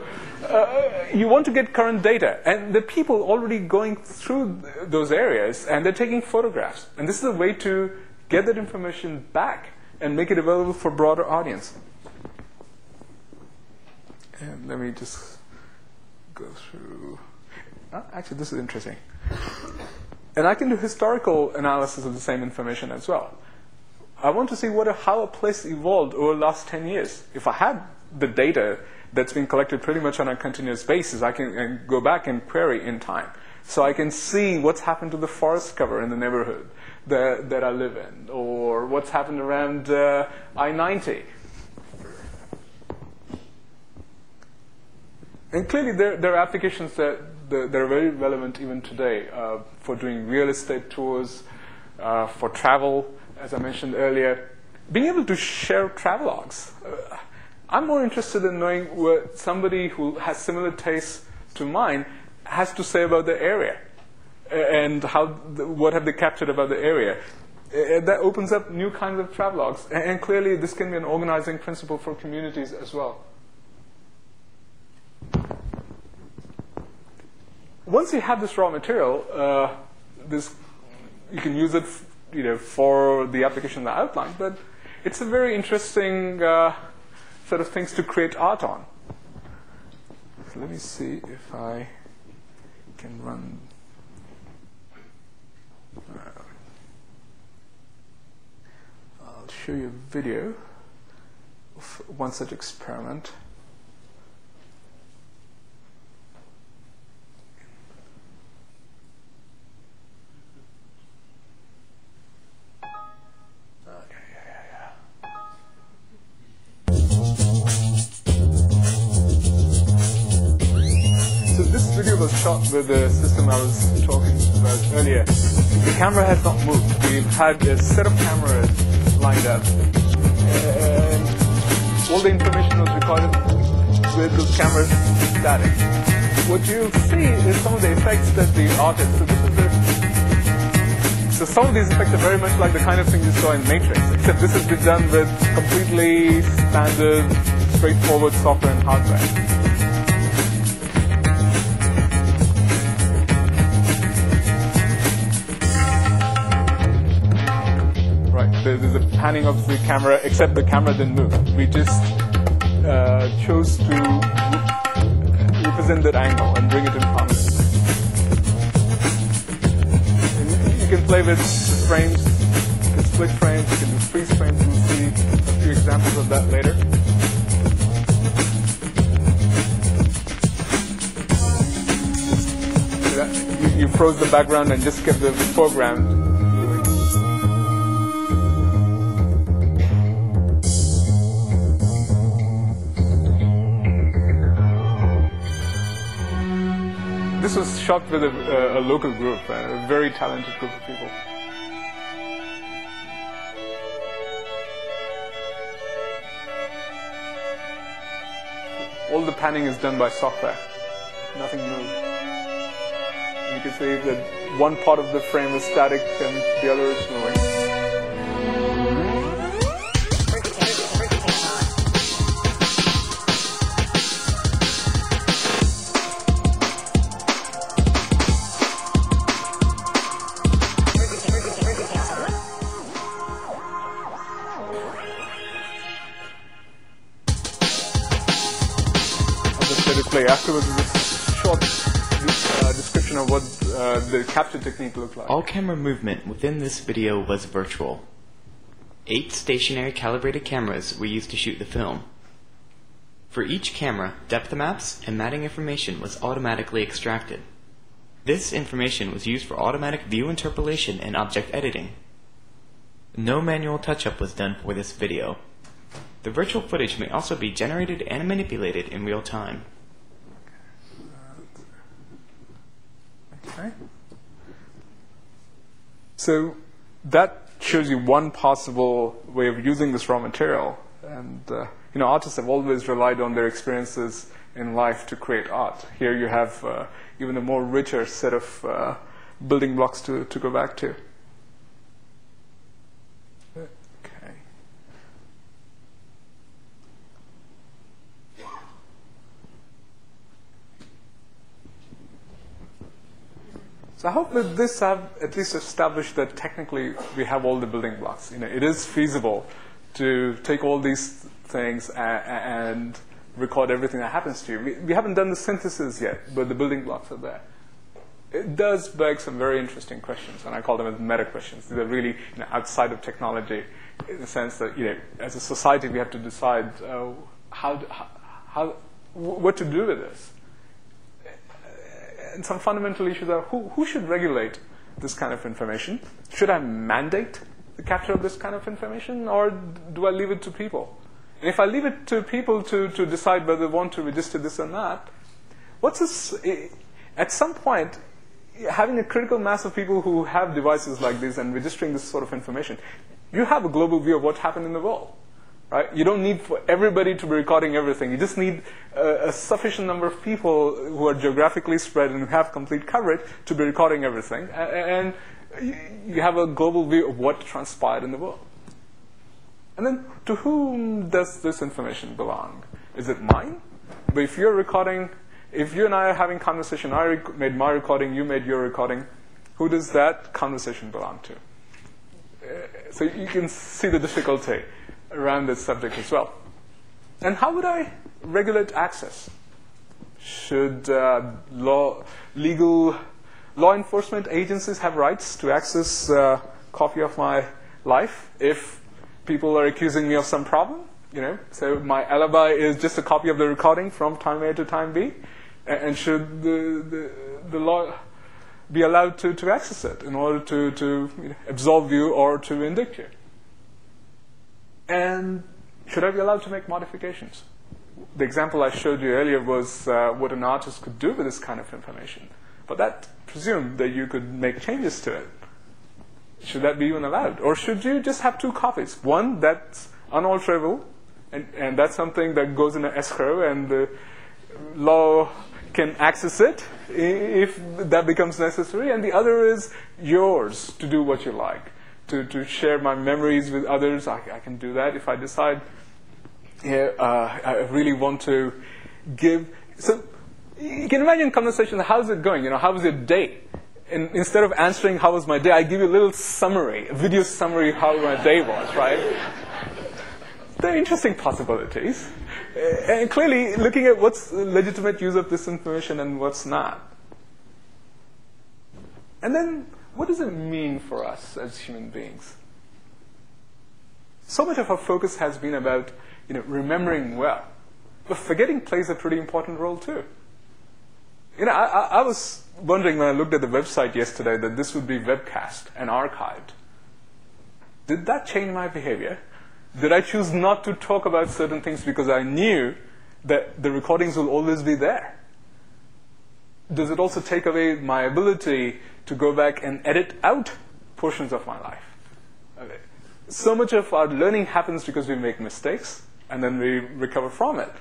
you want to get current data. And the people already going through those areas, and they're taking photographs. And this is a way to get that information back and make it available for a broader audience. And let me just go through. Actually, this is interesting. And I can do historical analysis of the same information as well. I want to see how a place evolved over the last 10 years. If I had the data that's been collected pretty much on a continuous basis, I can go back and query in time. So I can see what's happened to the forest cover in the neighborhood that I live in, or what's happened around I-90. And clearly there are applications that are very relevant even today for doing real estate tours, for travel, as I mentioned earlier. Being able to share travelogues. I'm more interested in knowing what somebody who has similar tastes to mine has to say about the area, and what have they captured about the area. that opens up new kinds of travelogues. And clearly this can be an organizing principle for communities as well. Once you have this raw material, you can use it for the application that I outlined, but it's a very interesting set of things to create art on. So let me see if I can run. I'll show you a video of one such experiment. Was shot with the system I was talking about earlier. The camera has not moved. We've had a set of cameras lined up, and all the information was recorded with those cameras static. What you see is some of the effects that the artist. So some of these effects are very much like the kind of thing you saw in Matrix, except this has been done with completely standard, straightforward software and hardware. There's a panning of the camera, except the camera didn't move. We just chose to represent that angle and bring it in prominence. You can play with frames, you can split frames, you can do freeze frames. We'll see a few examples of that later. You froze the background and just kept the foreground. This was shot with a local group, a very talented group of people. All the panning is done by software. Nothing moves. And you can see that one part of the frame is static and the other is moving. Afterwards, this short description of what the capture technique looked like. All camera movement within this video was virtual. 8 stationary calibrated cameras were used to shoot the film. For each camera, depth maps and matting information was automatically extracted. This information was used for automatic view interpolation and object editing. No manual touch-up was done for this video. The virtual footage may also be generated and manipulated in real time. Okay. So that shows you one possible way of using this raw material. And artists have always relied on their experiences in life to create art. Here you have even a more richer set of building blocks to go back to. Okay. So I hope that this have at least established that technically we have all the building blocks. It is feasible to take all these things and record everything that happens to you. We haven't done the synthesis yet, but the building blocks are there. It does beg some very interesting questions, and I call them as meta questions. They're really outside of technology, in the sense that as a society we have to decide what to do with this. And some fundamental issues are who should regulate this kind of information? Should I mandate the capture of this kind of information, or do I leave it to people? And if I leave it to people to decide whether they want to register this or not, at some point, having a critical mass of people who have devices like this and registering this sort of information, you have a global view of what happened in the world. Right? You don't need for everybody to be recording everything. You just need a sufficient number of people who are geographically spread and who have complete coverage to be recording everything. And you have a global view of what transpired in the world. And then, to whom does this information belong? Is it mine? But if you're recording, if you and I are having conversation, I made my recording, you made your recording, who does that conversation belong to? So you can see the difficulty around this subject as well. And how would I regulate access? Should legal law enforcement agencies have rights to access a copy of my life if people are accusing me of some problem? So my alibi is just a copy of the recording from time A to time B, and should the law be allowed to access it in order to absolve you or to indict you? And should I be allowed to make modifications? The example I showed you earlier was what an artist could do with this kind of information. But that presumed that you could make changes to it. Should that be even allowed? Or should you just have two copies? One that's unalterable, and that's something that goes in an escrow, and the law can access it if that becomes necessary. And the other is yours to do what you like. To share my memories with others, I can do that if I decide I really want to give. So you can imagine conversation, how's it going? How was your day? And instead of answering how was my day, I give you a little summary, a video summary of how my day was, right? There are interesting possibilities. And clearly looking at what's legitimate use of this information and what's not. And then, what does it mean for us as human beings? So much of our focus has been about remembering well. But forgetting plays a pretty important role too. I was wondering when I looked at the website yesterday that this would be webcast and archived. Did that change my behavior? Did I choose not to talk about certain things because I knew that the recordings will always be there? Does it also take away my ability to go back and edit out portions of my life? Okay. So much of our learning happens because we make mistakes and then we recover from it.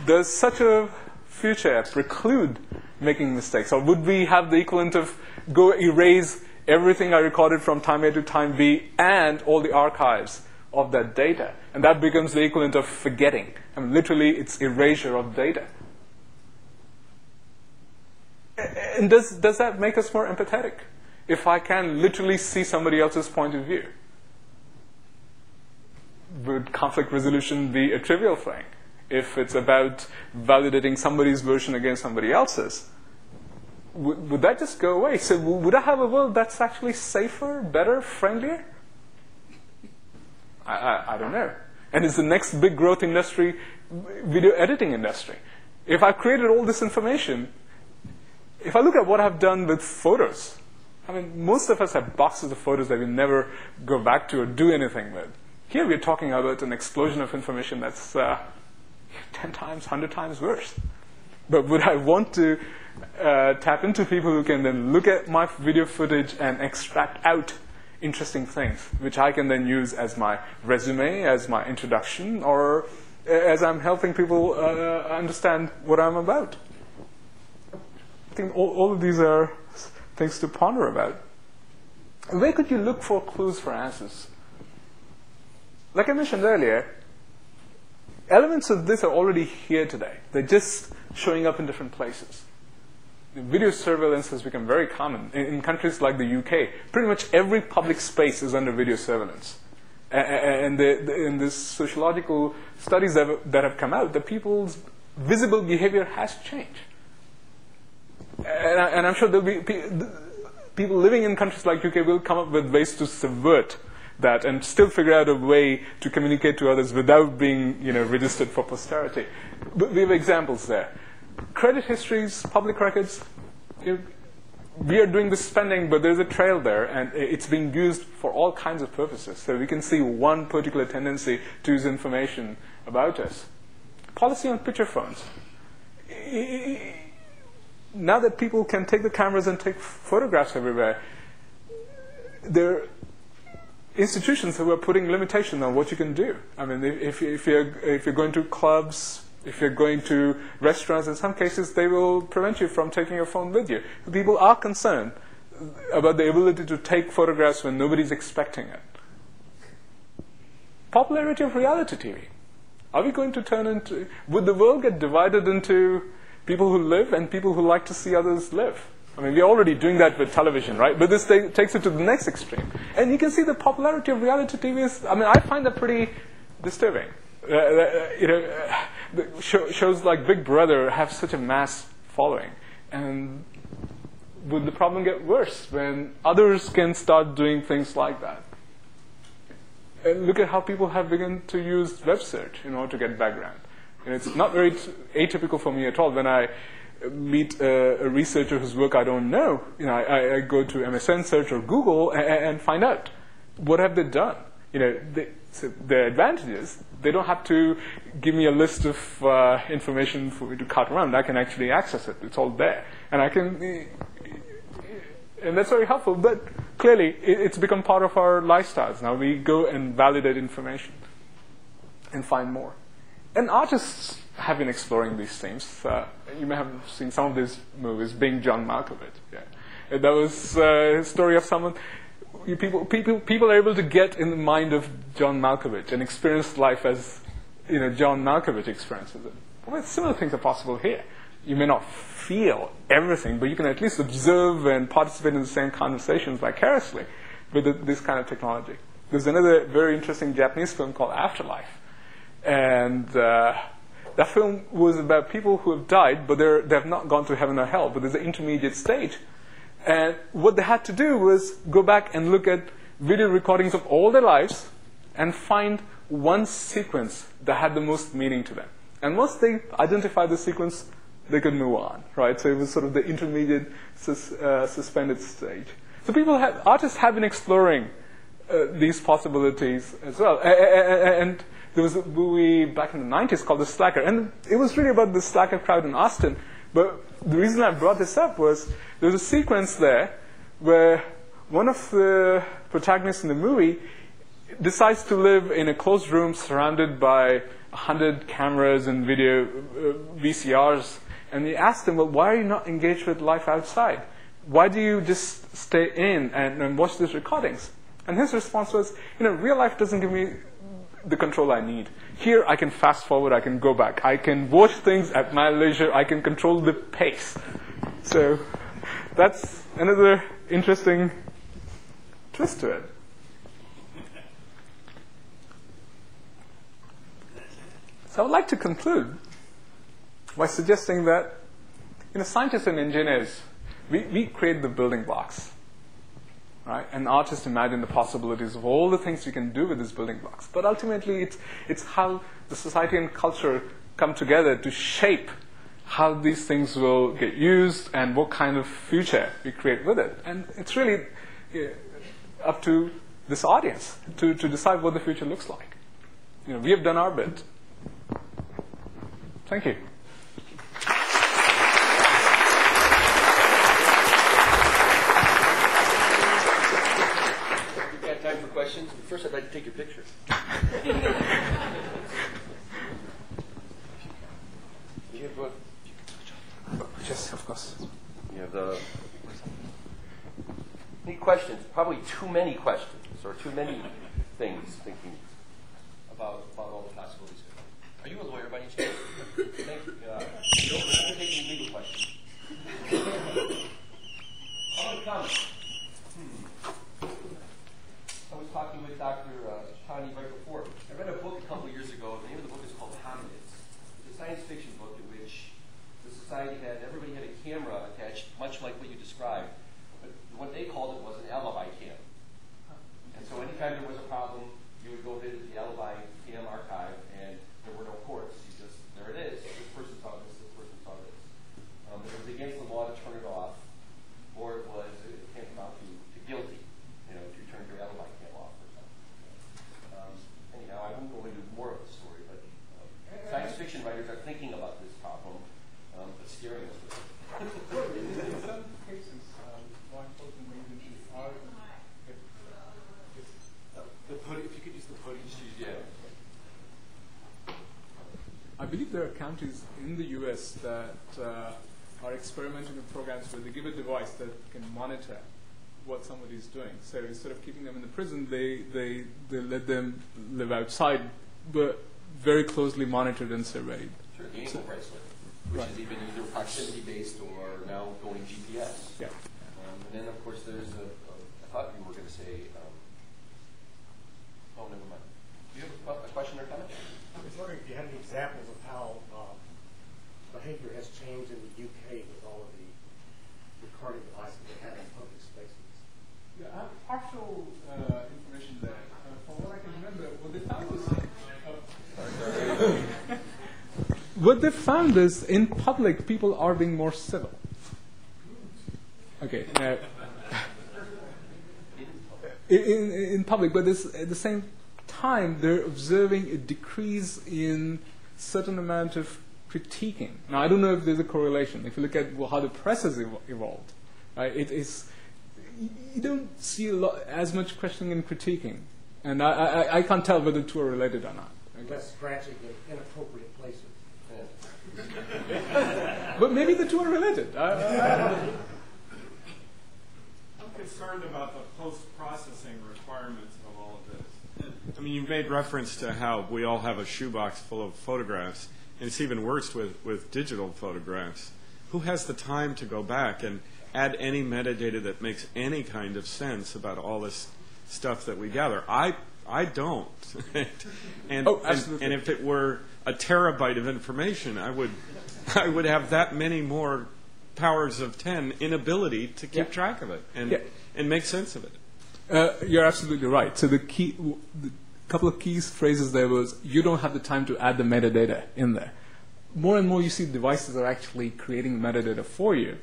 Does such a future preclude making mistakes? Or would we have the equivalent of go erase everything I recorded from time A to time B and all the archives of that data? And that becomes the equivalent of forgetting. Literally, it's erasure of data. And does that make us more empathetic? If I can literally see somebody else's point of view? Would conflict resolution be a trivial thing? If it's about validating somebody's version against somebody else's, would that just go away? So would I have a world that's actually safer, better, friendlier? I don't know. And is the next big growth industry video editing industry? If I created all this information, if I look at what I've done with photos, most of us have boxes of photos that we never go back to or do anything with. Here we're talking about an explosion of information that's 10 times, 100 times worse. But would I want to tap into people who can then look at my video footage and extract out interesting things, which I can then use as my resume, as my introduction, or as I'm helping people understand what I'm about? I think all of these are things to ponder about. Where could you look for clues for answers? Like I mentioned earlier, elements of this are already here today. They're just showing up in different places. Video surveillance has become very common. In countries like the UK, pretty much every public space is under video surveillance. And in the sociological studies that have come out, the people's visible behavior has changed. And I'm sure there'll be people living in countries like UK will come up with ways to subvert that and still figure out a way to communicate to others without being registered for posterity. But we have examples there. Credit histories, public records, we are doing this spending, but there's a trail there, and it's being used for all kinds of purposes. So we can see one particular tendency to use information about us. Policy on picture phones. Now that people can take the cameras and take photographs everywhere, there are institutions who are putting limitations on what you can do. If you're going to clubs, if you're going to restaurants, in some cases they will prevent you from taking your phone with you. People are concerned about the ability to take photographs when nobody's expecting it. Popularity of reality TV. Are we going to turn into... Would the world get divided into people who live and people who like to see others live? I mean, we're already doing that with television, right? But this takes it to the next extreme. And you can see the popularity of reality TV is... I mean, I find that pretty disturbing. Shows like Big Brother have such a mass following. And would the problem get worse when others can start doing things like that? And look at how people have begun to use web search in order to get background. And it's not very atypical for me at all. When I meet a researcher whose work I don't know, I go to MSN search or Google and find out what have they done. So the advantage is they don't have to give me a list of information for me to cut around. I can actually access it. It's all there, and and that's very helpful. But clearly, it's become part of our lifestyles. Now we go and validate information and find more. And artists have been exploring these themes. You may have seen some of these movies, being John Malkovich. Yeah. That was a story of someone... People are able to get in the mind of John Malkovich and experience life as John Malkovich experiences it. Well, similar things are possible here. You may not feel everything, but you can at least observe and participate in the same conversations vicariously with this kind of technology. There's another very interesting Japanese film called Afterlife. And that film was about people who have died, but they have not gone to heaven or hell, but there's an intermediate state. And what they had to do was go back and look at video recordings of all their lives and find one sequence that had the most meaning to them. And once they identified the sequence, they could move on, right? So it was sort of the intermediate suspended stage. So artists have been exploring these possibilities as well. And there was a movie back in the 90s called The Slacker. And it was really about the slacker crowd in Austin. But the reason I brought this up was there's a sequence there where one of the protagonists in the movie decides to live in a closed room surrounded by 100 cameras and video VCRs. And he asked him, well, why are you not engaged with life outside? Why do you just stay in and watch these recordings? And his response was, real life doesn't give me the control I need. Here I can fast forward, I can go back. I can watch things at my leisure, I can control the pace. So that's another interesting twist to it. So I would like to conclude by suggesting that scientists and engineers, we create the building blocks. Right? And artists imagine the possibilities of all the things we can do with these building blocks. But ultimately, it's how the society and culture come together to shape how these things will get used and what kind of future we create with it. And it's really up to this audience to decide what the future looks like. We have done our bit. Thank you. Questions? First, I'd like to take your picture. Yes, of course. You have any questions? Probably too many questions or too many things thinking about all the possibilities. Are you a lawyer by any chance? Thank you. You don't have to take any legal questions. Public comment. I was talking with Dr. Chutani right before. I read a book a couple years ago. The name of the book is called Hominids. It's a science fiction book in which the society everybody had a camera attached, much like what you described. But what they called it was an alibi cam. And so anytime there was a problem, you would go visit the alibi cam archive, and there were no courts. There it is. This person saw this, this person saw this. It was against the law to turn it off, or it came out to guilty, to turn your alibi cam off or something. Anyhow, I won't go into more of the story, but science fiction writers are thinking about this problem, but scaring us with it. In some cases, law enforcement agencies are... If you could use the podium. Yeah. I believe there are counties in the U.S. that are experimenting with programs where they give a device that can monitor what somebody's doing. So instead of keeping them in the prison, they let them live outside, but very closely monitored and surveyed. Sure, the ankle bracelet, which is even either proximity-based or now going GPS. Yeah. And then, of course, there's I thought you were going to say, oh, never mind. Do you have a question or comment? I was wondering if you had any examples of how behavior has changed in the UK with all of the recording devices they have in public spaces. Yeah, I have partial information there. From what I can remember, what they found is in public, people are being more civil. Okay. In public, but at the same time, they're observing a decrease in certain amount of critiquing. Now, I don't know if there's a correlation. If you look at how the press has evolved, right, you don't see as much questioning and critiquing. And I can't tell whether the two are related or not. Okay. Less scratching in inappropriate places. But maybe the two are related. I'm concerned about the post-processing requirements of all of this. I mean, you made reference to how we all have a shoebox full of photographs, and it's even worse with digital photographs. Who has the time to go back and add any metadata that makes any kind of sense about all this stuff that we gather? I don't. and if it were a terabyte of information, I would have that many more powers of 10 inability to keep track of it and make sense of it. You're absolutely right. So the couple of key phrases there was, you don't have the time to add the metadata in there. More and more you see devices are actually creating metadata for you.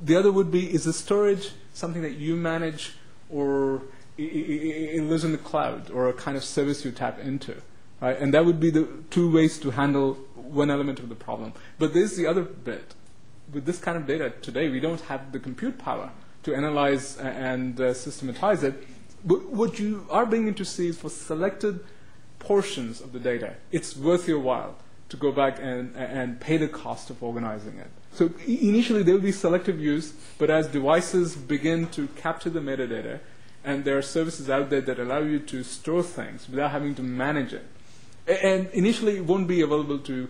The other would be, is the storage something that you manage, or it lives in the cloud, or a kind of service you tap into? Right? And that would be the two ways to handle one element of the problem. But there's the other bit. With this kind of data today, we don't have the compute power to analyze and systematize it. But what you are beginning to see is for selected portions of the data, it's worth your while to go back and pay the cost of organizing it. So initially there will be selective use, but as devices begin to capture the metadata, and there are services out there that allow you to store things without having to manage it. And initially it won't be available to,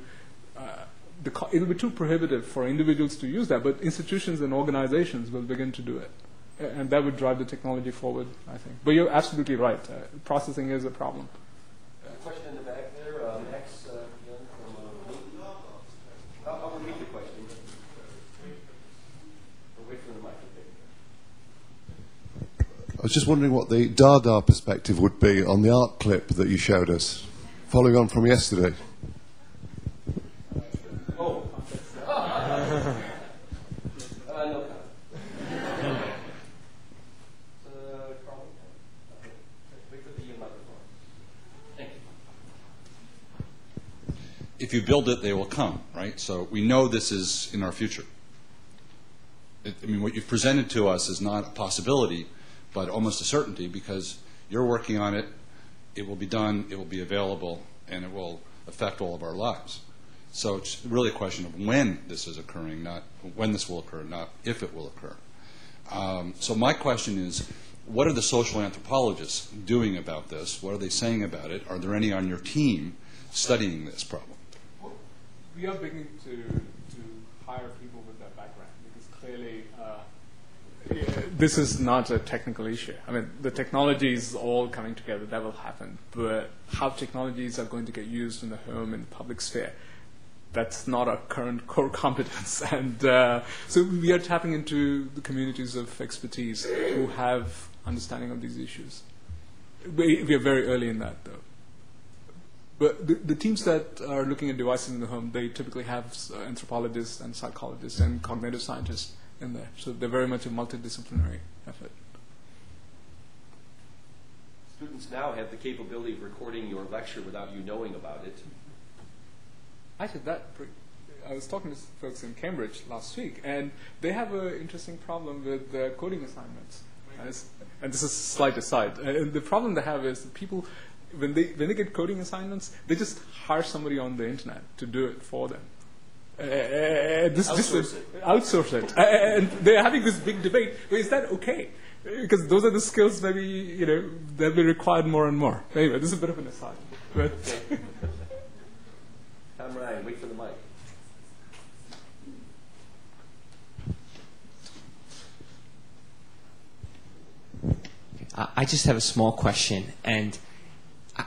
it will be too prohibitive for individuals to use that, but institutions and organizations will begin to do it. And that would drive the technology forward, I think. But you're absolutely right. Processing is a problem. Question in the back there, Max Young from I'll repeat the question. We'll wait for the microphone. I was just wondering what the Dada perspective would be on the art clip that you showed us, following on from yesterday. Oh. No comment. If you build it, they will come, right? So we know this is in our future. I mean, what you've presented to us is not a possibility, but almost a certainty, because you're working on it, it will be done, it will be available, and it will affect all of our lives. So it's really a question of when this is occurring, not when this will occur, not if it will occur. So my question is, what are the social anthropologists doing about this? What are they saying about it? Are there any on your team studying this problem? We are beginning to hire people with that background, because clearly this is not a technical issue. I mean, the technology is all coming together. That will happen. But how technologies are going to get used in the home and public sphere, that's not our current core competence. And so we are tapping into the communities of expertise who have understanding of these issues. We are very early in that, though. But the teams that are looking at devices in the home, they typically have anthropologists and psychologists and cognitive scientists in there. So they're very much a multidisciplinary effort. Students now have the capability of recording your lecture without you knowing about it. Actually, I was talking to folks in Cambridge last week, and they have an interesting problem with coding assignments. And this is a slight aside. And the problem they have is that people, when they get coding assignments, they just hire somebody on the internet to do it for them. Outsource it. And they're having this big debate. Well, is that okay? Because those are the skills maybe, they'll be required more and more. Anyway, this is a bit of an aside. But Tom Ryan, wait for the mic. I just have a small question, and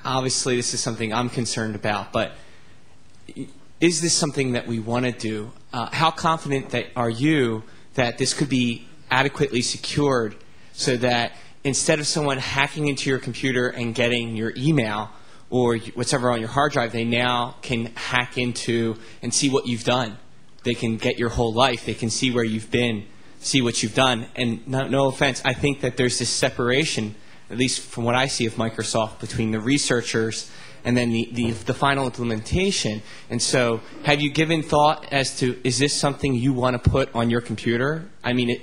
obviously this is something I'm concerned about, but is this something that we want to do? How confident are you that this could be adequately secured so that instead of someone hacking into your computer and getting your email or whatever on your hard drive, they now can hack into and see what you've done? They can get your whole life. They can see where you've been, see what you've done. And no offense, I think that there's this separation, at least from what I see of Microsoft, between the researchers and then the final implementation. And so have you given thought as to, is this something you want to put on your computer? I mean,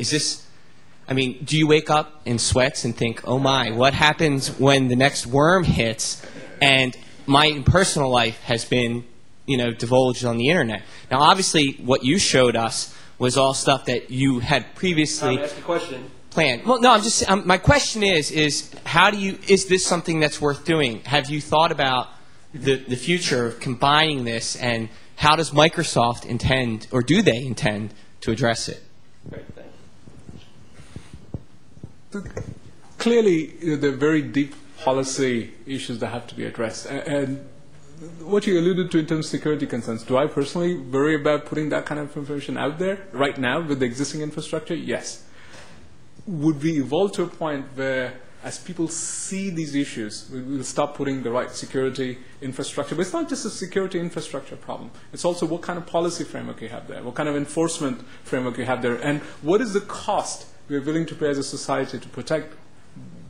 do you wake up in sweats and think, oh my, what happens when the next worm hits and my personal life has been, divulged on the internet? Now, obviously, what you showed us was all stuff that you had previously Ask the question. planned. Well, no, my question is how do you, is this something that's worth doing? Have you thought about the future of combining this, and how does Microsoft intend, or do they intend, to address it? Great, thanks. Clearly, there are very deep policy issues that have to be addressed. And what you alluded to in terms of security concerns, do I personally worry about putting that kind of information out there right now with the existing infrastructure? Yes. Would we evolve to a point where, as people see these issues, we will stop putting the right security infrastructure? But it's not just a security infrastructure problem. It's also what kind of policy framework you have there, what kind of enforcement framework you have there, and what is the cost we're willing to pay as a society to protect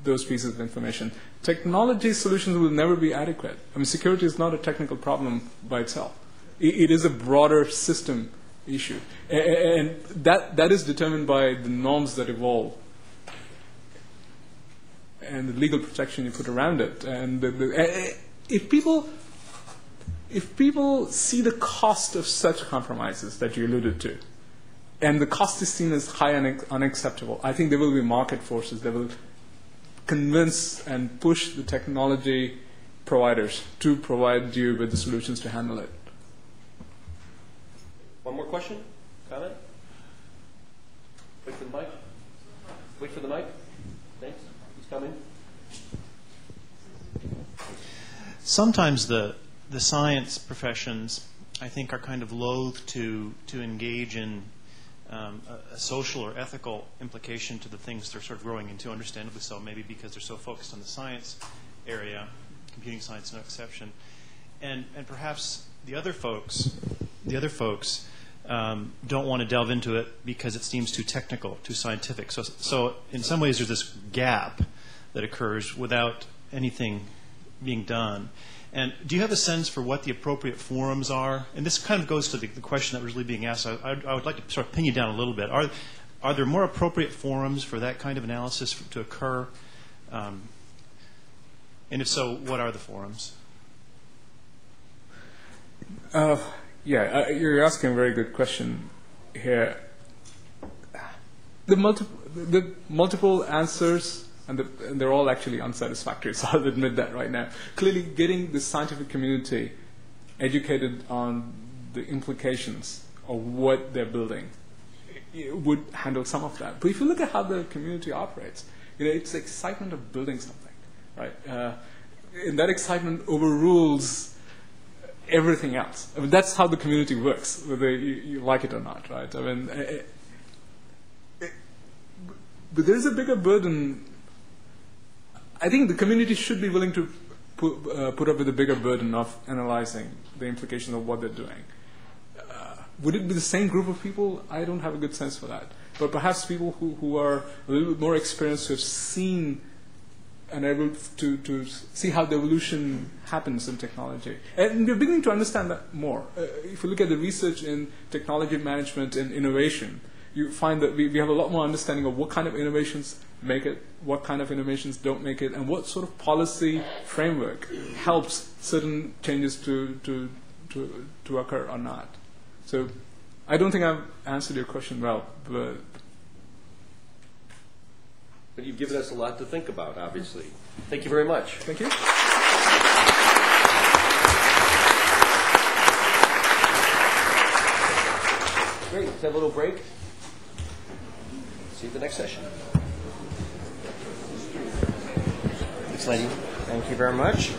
those pieces of information. Technology solutions will never be adequate. I mean, security is not a technical problem by itself. It is a broader system issue. And that is determined by the norms that evolve and the legal protection you put around it. And if people see the cost of such compromises that you alluded to, and the cost is seen as high and unacceptable, I think there will be market forces that will convince and push the technology providers to provide you with the solutions to handle it. One more question? Comment? Wait for the mic. Wait for the mic. Thanks. Who's coming? Sometimes the science professions, I think, are kind of loath to engage in a social or ethical implication to the things they're sort of growing into, understandably so, maybe because they're so focused on the science area, computing science no exception. And perhaps the other folks don't want to delve into it because it seems too technical, too scientific. So in some ways there's this gap that occurs without anything being done. And do you have a sense for what the appropriate forums are? And this kind of goes to the question that was really being asked. I would like to sort of pin you down a little bit. Are there more appropriate forums for that kind of analysis to occur? And if so, what are the forums? You're asking a very good question here. The multiple answers, and they're all actually unsatisfactory, so I'll admit that right now. Clearly, getting the scientific community educated on the implications of what they're building would handle some of that. But if you look at how the community operates, it's the excitement of building something, right? And that excitement overrules everything else. I mean, that's how the community works, whether you like it or not, right? I mean, but there's a bigger burden. I think the community should be willing to put up with a bigger burden of analyzing the implications of what they're doing. Would it be the same group of people? I don't have a good sense for that. But perhaps people who are a little bit more experienced, who have seen and able to see how the evolution happens in technology. And we're beginning to understand that more. If you look at the research in technology management and innovation, you find that we have a lot more understanding of what kind of innovations make it, what kind of innovations don't make it, and what sort of policy framework helps certain changes to occur or not. So I don't think I've answered your question well, but you've given us a lot to think about, obviously. Thank you very much. thank you. Great. Let's have a little break. See you at the next session. Thanks, lady. Thank you very much.